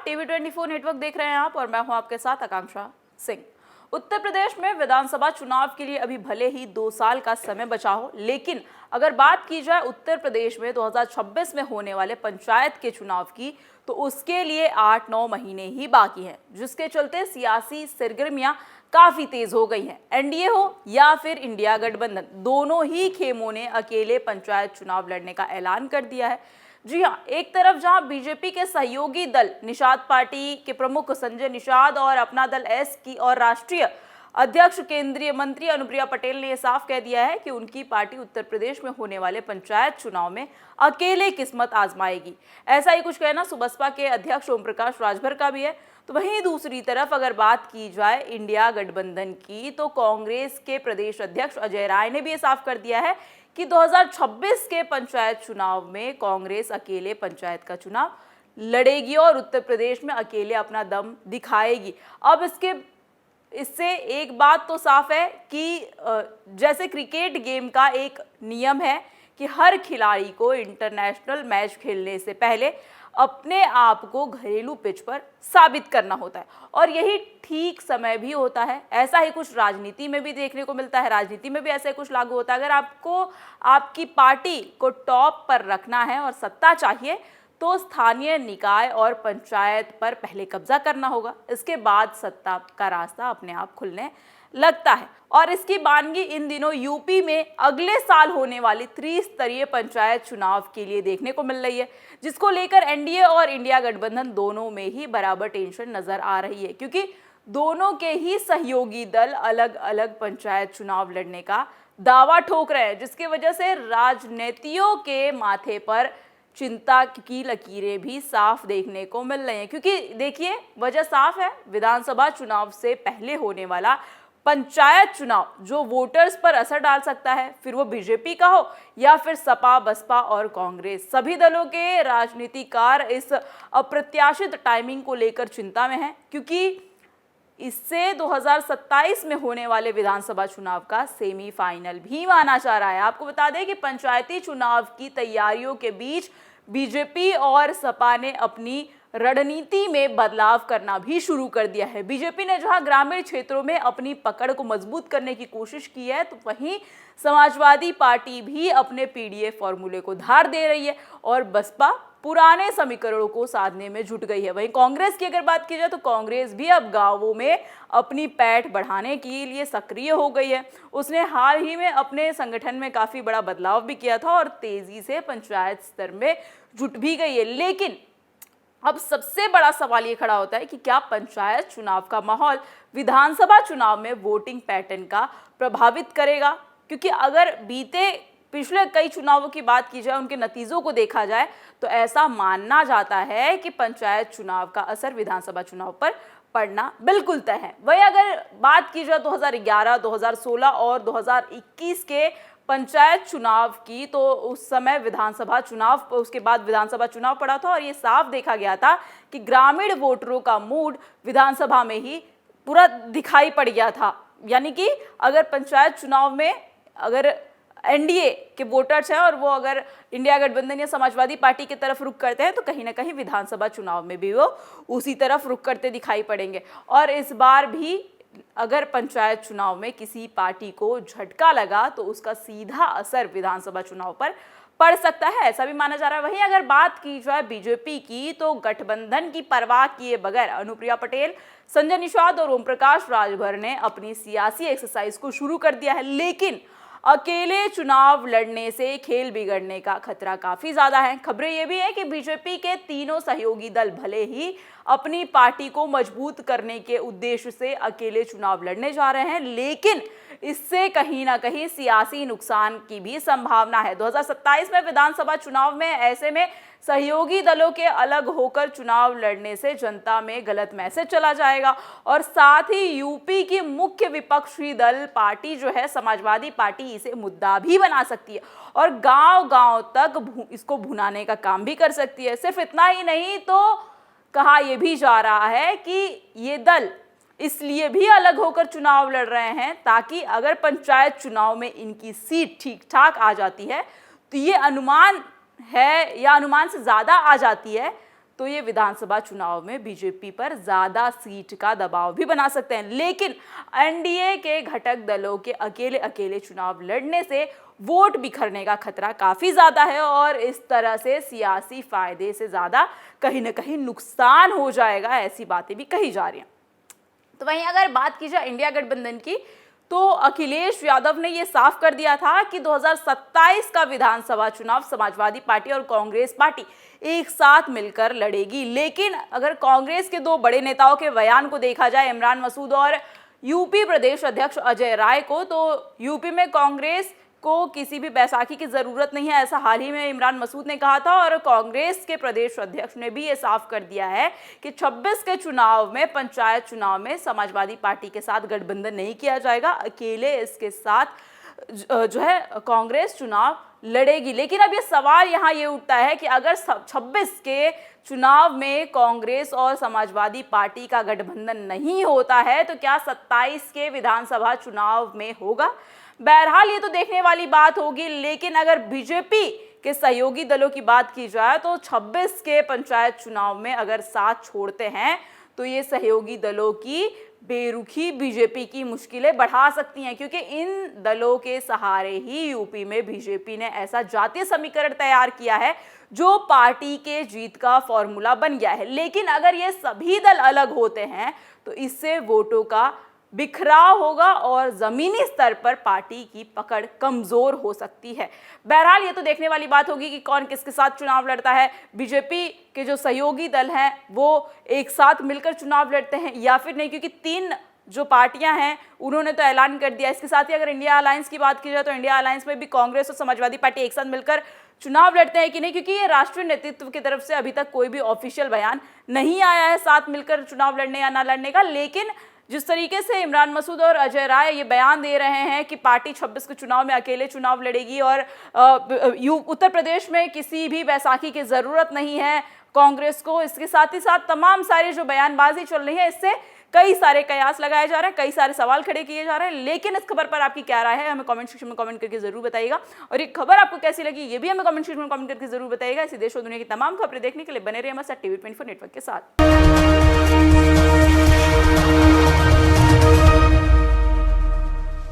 TV 24 network देख रहे हैं आप और मैं हूं आपके साथ आकांक्षा सिंह। उत्तर प्रदेश में विधानसभा चुनाव के लिए अभी भले ही 2 साल का समय बचा हो, लेकिन अगर बात की जाए उत्तर प्रदेश में 2026 में होने वाले पंचायत के चुनाव की, तो उसके लिए 8-9 महीने ही बाकी हैं, जिसके चलते सियासी सरगर्मियां काफी तेज हो गई हैं। एनडीए हो या फिर इंडिया गठबंधन, दोनों ही खेमों ने अकेले पंचायत चुनाव लड़ने का ऐलान कर दिया है। जी हाँ, एक तरफ जहां बीजेपी के सहयोगी दल निषाद पार्टी के प्रमुख संजय निषाद और अपना दल एस की और राष्ट्रीय अध्यक्ष केंद्रीय मंत्री अनुप्रिया पटेल ने यह साफ कह दिया है कि उनकी पार्टी उत्तर प्रदेश में होने वाले पंचायत चुनाव में अकेले किस्मत आजमाएगी। ऐसा ही कुछ कहना सुबसपा के अध्यक्ष ओम प्रकाश राजभर का भी है। तो वहीं दूसरी तरफ अगर बात की जाए इंडिया गठबंधन की, तो कांग्रेस के प्रदेश अध्यक्ष अजय राय ने भी ये साफ कर दिया है कि 2026 के पंचायत चुनाव में कांग्रेस अकेले पंचायत का चुनाव लड़ेगी और उत्तर प्रदेश में अकेले अपना दम दिखाएगी। अब इससे एक बात तो साफ है कि जैसे क्रिकेट गेम का एक नियम है कि हर खिलाड़ी को इंटरनेशनल मैच खेलने से पहले अपने आप को घरेलू पिच पर साबित करना होता है, और यही ठीक समय भी होता है। ऐसा ही कुछ राजनीति में भी देखने को मिलता है, राजनीति में भी ऐसा कुछ लागू होता है। अगर आपको आपकी पार्टी को टॉप पर रखना है और सत्ता चाहिए, तो स्थानीय निकाय और पंचायत पर पहले कब्जा करना होगा, इसके बाद सत्ता का रास्ता अपने आप खुलने लगता है। और इसकी बानगी इन दिनों यूपी में अगले साल होने वाली त्रिस्तरीय पंचायत चुनाव के लिए देखने को मिल रही है, जिसको लेकर एनडीए और इंडिया गठबंधन दोनों में ही बराबर टेंशन नजर आ रही है, क्योंकि दोनों के ही सहयोगी दल अलग अलग पंचायत चुनाव लड़ने का दावा ठोक रहे हैं, जिसकी वजह से राजनीतियों के माथे पर चिंता की लकीरें भी साफ देखने को मिल रही हैं। क्योंकि देखिए, वजह साफ है, विधानसभा चुनाव से पहले होने वाला पंचायत चुनाव जो वोटर्स पर असर डाल सकता है, फिर वो बीजेपी का हो या फिर सपा, बसपा और कांग्रेस, सभी दलों के राजनीतिकार इस अप्रत्याशित टाइमिंग को लेकर चिंता में हैं, क्योंकि इससे 2027 में होने वाले विधानसभा चुनाव का सेमीफाइनल भी माना जा रहा है। आपको बता दें कि पंचायती चुनाव की तैयारियों के बीच बीजेपी और सपा ने अपनी रणनीति में बदलाव करना भी शुरू कर दिया है। बीजेपी ने जहां ग्रामीण क्षेत्रों में अपनी पकड़ को मजबूत करने की कोशिश की है, तो वहीं समाजवादी पार्टी भी अपने पीडीए फॉर्मूले को धार दे रही है और बसपा पुराने समीकरणों को साधने में जुट गई है। वहीं कांग्रेस की अगर बात की जाए, तो कांग्रेस भी अब गांवों में अपनी पैठ बढ़ाने के लिए सक्रिय हो गई है। उसने हाल ही में अपने संगठन में काफी बड़ा बदलाव भी किया था और तेजी से पंचायत स्तर में जुट भी गई है। लेकिन अब सबसे बड़ा सवाल ये खड़ा होता है कि क्या पंचायत चुनाव का माहौल विधानसभा चुनाव में वोटिंग पैटर्न का प्रभावित करेगा? क्योंकि अगर पिछले कई चुनावों की बात की जाए, उनके नतीजों को देखा जाए, तो ऐसा मानना जाता है कि पंचायत चुनाव का असर विधानसभा चुनाव पर पड़ना बिल्कुल तय है। वही अगर बात की जाए 2011, 2016 और 2021 के पंचायत चुनाव की, तो उस समय विधानसभा चुनाव, उसके बाद विधानसभा चुनाव पड़ा था और ये साफ देखा गया था कि ग्रामीण वोटरों का मूड विधानसभा में ही पूरा दिखाई पड़ गया था। यानी कि अगर पंचायत चुनाव में अगर एनडीए के वोटर्स हैं और वो अगर इंडिया गठबंधन या समाजवादी पार्टी की तरफ रुख करते हैं, तो कहीं ना कहीं विधानसभा चुनाव में भी वो उसी तरफ रुख करते दिखाई पड़ेंगे। और इस बार भी अगर पंचायत चुनाव में किसी पार्टी को झटका लगा, तो उसका सीधा असर विधानसभा चुनाव पर पड़ सकता है, ऐसा भी माना जा रहा है। वहीं अगर बात की जाए बीजेपी की, तो गठबंधन की परवाह किए बगैर अनुप्रिया पटेल, संजय निषाद और ओम प्रकाश राजभर ने अपनी सियासी एक्सरसाइज को शुरू कर दिया है। लेकिन अकेले चुनाव लड़ने से खेल बिगड़ने का खतरा काफी ज्यादा है। खबरें ये भी है कि बीजेपी के तीनों सहयोगी दल भले ही अपनी पार्टी को मजबूत करने के उद्देश्य से अकेले चुनाव लड़ने जा रहे हैं, लेकिन इससे कहीं ना कहीं सियासी नुकसान की भी संभावना है। 2027 में विधानसभा चुनाव में ऐसे में सहयोगी दलों के अलग होकर चुनाव लड़ने से जनता में गलत मैसेज चला जाएगा, और साथ ही यूपी की मुख्य विपक्षी दल पार्टी जो है समाजवादी पार्टी, इसे मुद्दा भी बना सकती है और गांव-गांव तक इसको भुनाने का काम भी कर सकती है। सिर्फ इतना ही नहीं, तो कहा यह भी जा रहा है कि ये दल इसलिए भी अलग होकर चुनाव लड़ रहे हैं ताकि अगर पंचायत चुनाव में इनकी सीट ठीक ठाक आ जाती है, तो ये अनुमान है या अनुमान से ज़्यादा आ जाती है, तो ये विधानसभा चुनाव में बीजेपी पर ज्यादा सीट का दबाव भी बना सकते हैं। लेकिन एनडीए के घटक दलों के अकेले अकेले चुनाव लड़ने से वोट बिखरने का खतरा काफी ज्यादा है और इस तरह से सियासी फायदे से ज्यादा कहीं ना कहीं नुकसान हो जाएगा, ऐसी बातें भी कही जा रही हैं। तो वहीं अगर बात की जाए इंडिया गठबंधन की, तो अखिलेश यादव ने यह साफ कर दिया था कि 2027 का विधानसभा चुनाव समाजवादी पार्टी और कांग्रेस पार्टी एक साथ मिलकर लड़ेगी। लेकिन अगर कांग्रेस के दो बड़े नेताओं के बयान को देखा जाए, इमरान मसूद और यूपी प्रदेश अध्यक्ष अजय राय को, तो यूपी में कांग्रेस को किसी भी बैसाखी की जरूरत नहीं है, ऐसा हाल ही में इमरान मसूद ने कहा था। और कांग्रेस के प्रदेश अध्यक्ष ने भी ये साफ कर दिया है कि 26 के चुनाव में, पंचायत चुनाव में समाजवादी पार्टी के साथ गठबंधन नहीं किया जाएगा, अकेले इसके साथ जो है कांग्रेस चुनाव लड़ेगी। लेकिन अब ये सवाल यहाँ ये उठता है कि अगर 26 के चुनाव में कांग्रेस और समाजवादी पार्टी का गठबंधन नहीं होता है तो क्या 27 के विधानसभा चुनाव में होगा? बहरहाल ये तो देखने वाली बात होगी। लेकिन अगर बीजेपी के सहयोगी दलों की बात की जाए तो 26 के पंचायत चुनाव में अगर साथ छोड़ते हैं तो ये सहयोगी दलों की बेरुखी बीजेपी की मुश्किलें बढ़ा सकती हैं, क्योंकि इन दलों के सहारे ही यूपी में बीजेपी ने ऐसा जातीय समीकरण तैयार किया है जो पार्टी के जीत का फॉर्मूला बन गया है। लेकिन अगर ये सभी दल अलग होते हैं तो इससे वोटों का बिखराव होगा और जमीनी स्तर पर पार्टी की पकड़ कमजोर हो सकती है। बहरहाल ये तो देखने वाली बात होगी कि कौन किसके साथ चुनाव लड़ता है। बीजेपी के जो सहयोगी दल हैं वो एक साथ मिलकर चुनाव लड़ते हैं या फिर नहीं, क्योंकि 3 जो पार्टियां हैं उन्होंने तो ऐलान कर दिया। इसके साथ ही अगर इंडिया अलायंस की बात की जाए तो इंडिया अलायंस में भी कांग्रेस और समाजवादी पार्टी एक साथ मिलकर चुनाव लड़ते हैं कि नहीं, क्योंकि ये राष्ट्रीय नेतृत्व की तरफ से अभी तक कोई भी ऑफिशियल बयान नहीं आया है साथ मिलकर चुनाव लड़ने या ना लड़ने का। लेकिन जिस तरीके से इमरान मसूद और अजय राय ये बयान दे रहे हैं कि पार्टी 26 के चुनाव में अकेले चुनाव लड़ेगी और उत्तर प्रदेश में किसी भी बैसाखी की जरूरत नहीं है कांग्रेस को, इसके साथ ही साथ तमाम सारे जो बयानबाजी चल रही है इससे कई सारे कयास लगाए जा रहे हैं, कई सारे सवाल खड़े किए जा रहे हैं। लेकिन इस खबर पर आपकी क्या राय है हमें कमेंट सेक्शन में कमेंट करके जरूर बताइएगा। और ये खबर आपको कैसी लगी ये भी हमें कमेंट सेक्शन में कमेंट करके जरूर बताइएगा। इसी देश और दुनिया की तमाम खबरें देखने के लिए बने रहिए हमारे साथ TV24 नेटवर्क के साथ।